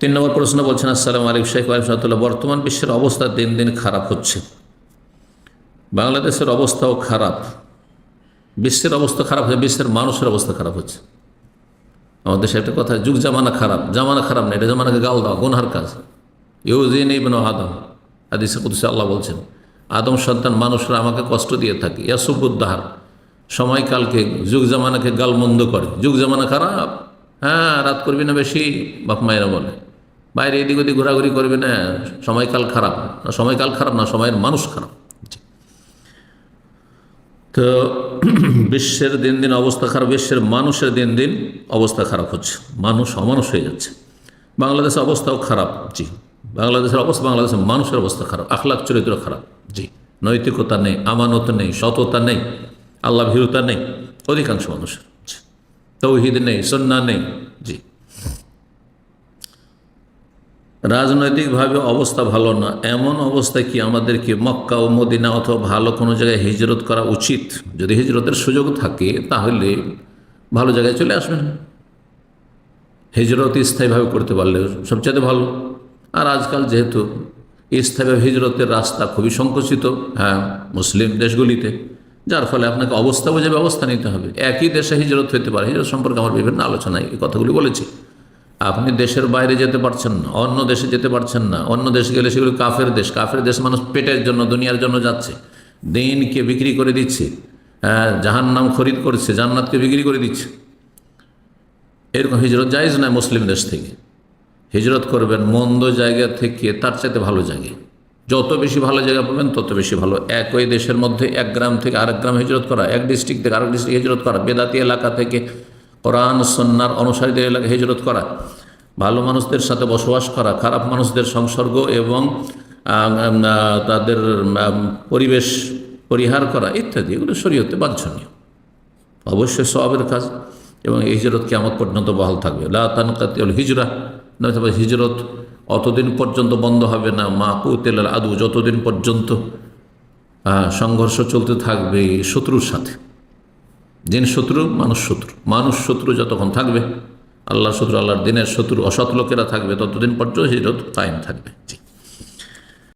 তিন নম্বর প্রশ্ন বলছেন, আসসালামু আলাইকুম শেখ রহমতুল্লাহ, বর্তমান বিশ্বের অবস্থা দিন দিন খারাপ হচ্ছে, বাংলাদেশের অবস্থাও খারাপ, বিশ্বের অবস্থা খারাপ হচ্ছে, বিশ্বের মানুষের অবস্থা খারাপ হচ্ছে। আমাদের দেশে একটা কথা, যুগ জামানা খারাপ, জামানা খারাপ না, এটা জামানাকে গাল দাও, গুনহার কাজ। ইউজিন ইবনু আদম, হাদিসে কুদসি আল্লাহ বলছেন, আদম সন্তান মানুষরা আমাকে কষ্ট দিয়ে থাকে, ইয়াসুবুদ্দাহার, সময়কালকে যুগ জামানাকে গালমন্দ করে, যুগ জামানা খারাপ, হ্যাঁ রাত করবি না বেশি, বাপ মায়েরা বলে, বাইরে এদিক ওদিক ঘোরাঘুরি করবি না, সময়কাল খারাপ না, সময়কাল খারাপ না, সময়ের মানুষ খারাপ। তো বিশ্বের দিন দিন অবস্থা খারাপ, বিশ্বের মানুষের দিন দিন অবস্থা খারাপ হচ্ছে, মানুষ অমানুষ হয়ে যাচ্ছে। বাংলাদেশের অবস্থাও খারাপ, জি, বাংলাদেশের অবস্থা, বাংলাদেশের মানুষের অবস্থা খারাপ, আখলাক চরিত্র খারাপ, জি, নৈতিকতা নেই, আমানত নেই, সততা নেই, আল্লাহ ভীরুতা নেই অধিকাংশ মানুষের, তৌহিদ নেই, সুন্নাহ নেই, জি। রাজনৈতিকভাবে অবস্থা ভালো না, এমন অবস্থায় কি আমাদেরকে মক্কা ও মদিনা অথবা ভালো কোনো জায়গায় হিজরত করা উচিত? যদি হিজরতের সুযোগ থাকে তাহলে ভালো জায়গায় চলে আসবেন, হিজরত স্থায়ীভাবে করতে পারলে সবচেয়ে ভালো। আর আজকাল যেহেতু স্থায়ীভাবে হিজরতের রাস্তা খুবই সংকুচিত, হ্যাঁ, মুসলিম দেশগুলিতে, যার ফলে আপনাকে অবস্থা বুঝে ব্যবস্থা নিতে হবে। একই দেশে হিজরত হতে পারে, হিজরত সম্পর্কে আমার বিভিন্ন আলোচনায় এই কথাগুলি বলেছি। আপনি দেশের বাইরে যেতে পারছেন না, অন্য দেশে যেতে পারছেন না, অন্য দেশে গেলে সেগুলো কাফের দেশ, কাফের দেশ মানুষ পেটের জন্য, দুনিয়ার জন্য যাচ্ছে, দিনকে বিক্রি করে দিচ্ছে, জাহান্নাম খরিদ করছে, জান্নাতকে বিক্রি করে দিচ্ছে, এরকম হিজরত জায়েজ নয়। মুসলিম দেশ থেকে হিজরত করবেন মন্দ জায়গা থেকে তার চাইতে ভালো জায়গায়, যত বেশি ভালো জায়গা পাবেন তত বেশি ভালো। একই দেশের মধ্যে এক গ্রাম থেকে আরেক গ্রাম হিজরত করা, এক ডিস্ট্রিক্ট থেকে আরেক ডিস্ট্রিক্ট হিজরত করা, বেদাতি এলাকা থেকে কোরআন সুন্নাহর অনুসারীদের এলাকায় হিজরত করা, ভালো মানুষদের সাথে বসবাস করা, খারাপ মানুষদের সংসর্গ এবং তাদের পরিবেশ পরিহার করা ইত্যাদি, এগুলো শরীয়তে বাঞ্ছনীয়, অবশ্যই সওয়াবের কাজ। এবং এই হিজরত কিয়ামত পর্যন্ত বহাল থাকবে। লা তানকাতিউল হিজরা, নয়তো হিজরত অতদিন পর্যন্ত বন্ধ হবে না, মা কুতিল আদু, যতদিন পর্যন্ত সংঘর্ষ চলতে থাকবে শত্রুর সাথে। দিন শত্রু, মানুষ শত্রু যতক্ষণ থাকবে, আল্লাহর শত্রু, আল্লাহর দিনের শত্রু, অসৎ লোকেরা থাকবে, ততদিন পর্যন্ত হিজরত কায়েম থাকবে।